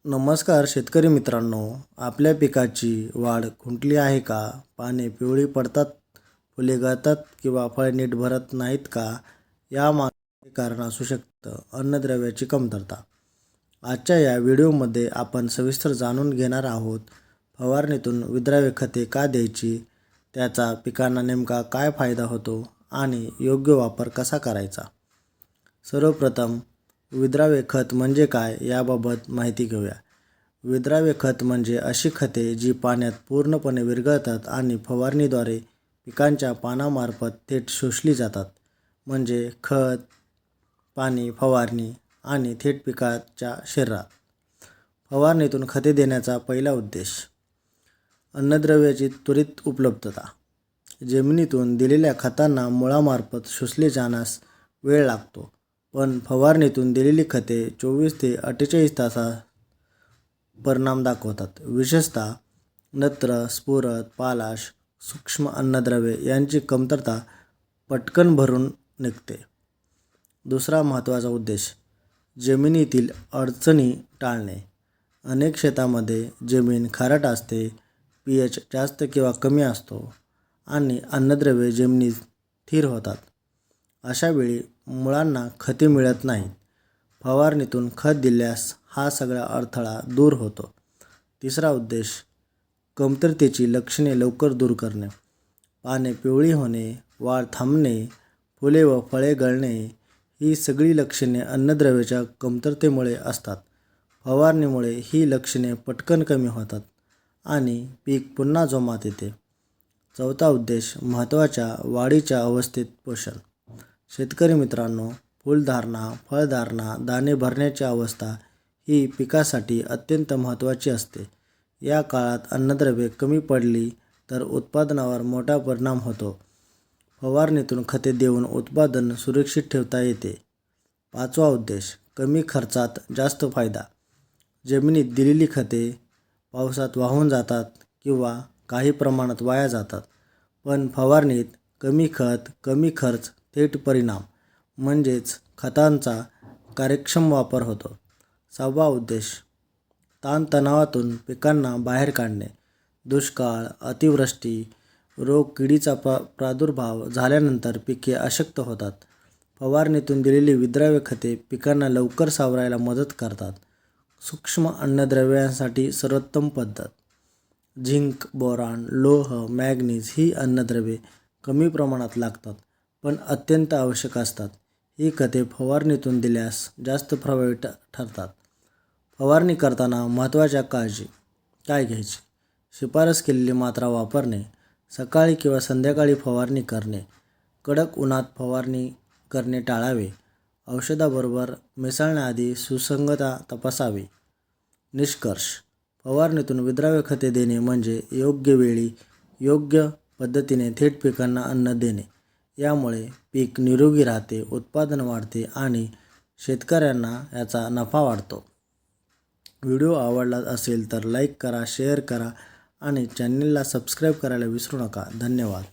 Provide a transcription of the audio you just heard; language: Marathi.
नमस्कार शेतकरी मित्रांनो, आपल्या पिकाची वाढ खुंटली आहे का? पाने पिवळी पडतात, फुले गळतात किंवा फळे नीट भरत नाहीत का? यामागे कारण असू शकतं अन्नद्रव्याची कमतरता. आजच्या या व्हिडिओमध्ये आपण सविस्तर जाणून घेणार आहोत फवारणीतून विद्राव्य खते का द्यायची, त्याचा पिकांना नेमका काय फायदा होतो आणि योग्य वापर कसा करायचा. सर्वप्रथम विद्राव्य खत म्हणजे काय याबाबत माहिती घेऊया. विद्राव्य खत म्हणजे अशी खते जी पाण्यात पूर्णपणे विरघळतात आणि फवारणीद्वारे पिकांच्या पानामार्फत थेट शोषली जातात. म्हणजे खत, पाणी, फवारणी आणि थेट पिकाच्या शरीरात. फवारणीतून खते देण्याचा पहिला उद्देश. अन्नद्रव्याची त्वरित उपलब्धता. जमिनीतून दिलेल्या खतांना मुळामार्फत शोषले जाण्यास वेळ लागतो, पण फवारणीतून दिलेली खते 24 ते 48 तासात परिणाम दाखवतात. विशेषतः नत्र, स्फुरद, पालाश, सूक्ष्म अन्नद्रव्ये यांची कमतरता पटकन भरून निघते. दुसरा महत्त्वाचा उद्देश. जमिनीतील अडचणी टाळणे. अनेक शेतामध्ये जमीन खारट असते, pH जास्त किंवा कमी असतो आणि अन्नद्रव्ये जमिनीत स्थिर होतात. अशा वेळी मुळांना खते मिळत नाहीत. फवारणीतून खत दिल्यास हा सगळा अडथळा दूर होतो. तिसरा उद्देश. कमतरतेची लक्षणे लवकर दूर करणे. पाने पिवळी होणे, वाढ थांबणे, फुले व फळे गळणे ही सगळी लक्षणे अन्नद्रव्याच्या कमतरतेमुळे असतात. फवारणीमुळे ही लक्षणे पटकन कमी होतात आणि पीक पुन्हा जोमात येते. चौथा उद्देश. महत्त्वाच्या वाढीच्या अवस्थेत पोषण. शेतकरी मित्रांनो, फुलधारणा, फळधारणा, दाणे भरण्याची अवस्था ही पिकासाठी अत्यंत महत्त्वाची असते. या काळात अन्नद्रव्ये कमी पडली तर उत्पादनावर मोठा परिणाम होतो. फवारणीतून खते देऊन उत्पादन सुरक्षित ठेवता येते. पाचवा उद्देश. कमी खर्चात जास्त फायदा. जमिनीत दिलेली खते पावसात वाहून जातात किंवा काही प्रमाणात वाया जातात, पण फवारणीत कमी खत, कमी खर्च, थेट परिणाम म्हणजेच खतांचा कार्यक्षम वापर होतो. सहावा उद्देश. ताणतणावातून पिकांना बाहेर काढणे. दुष्काळ, अतिवृष्टी, रोग, किडीचा प्रादुर्भाव झाल्यानंतर पिके अशक्त होतात. फवारणीतून दिलेली विद्राव्य खते पिकांना लवकर सावरायला मदत करतात. सूक्ष्म अन्नद्रव्यांसाठी सर्वोत्तम पद्धत. झिंक, बोरॉन, लोह, मॅग्नीज ही अन्नद्रव्ये कमी प्रमाणात लागतात, पण अत्यंत आवश्यक असतात. ही खते फवारणीतून दिल्यास जास्त प्रभावी ठरतात. फवारणी करताना महत्त्वाच्या काळजी काय घ्यायची. शिफारस केलेली मात्रा वापरणे. सकाळी किंवा संध्याकाळी फवारणी करणे. कडक उन्हात फवारणी करणे टाळावे. औषधाबरोबर मिसळण्याआधी सुसंगतता तपासावी. निष्कर्ष. फवारणीतून विद्राव्य खते देणे म्हणजे योग्य वेळी योग्य पद्धतीने थेट पिकांना अन्न देणे. यामुळे पीक निरोगी राहते, उत्पादन वाढते आणि शेतकऱ्यांना याचा नफा वाढतो. व्हिडिओ आवडला असेल तर लाईक करा, शेअर करा आणि चॅनलला सबस्क्राईब करायला विसरू नका. धन्यवाद.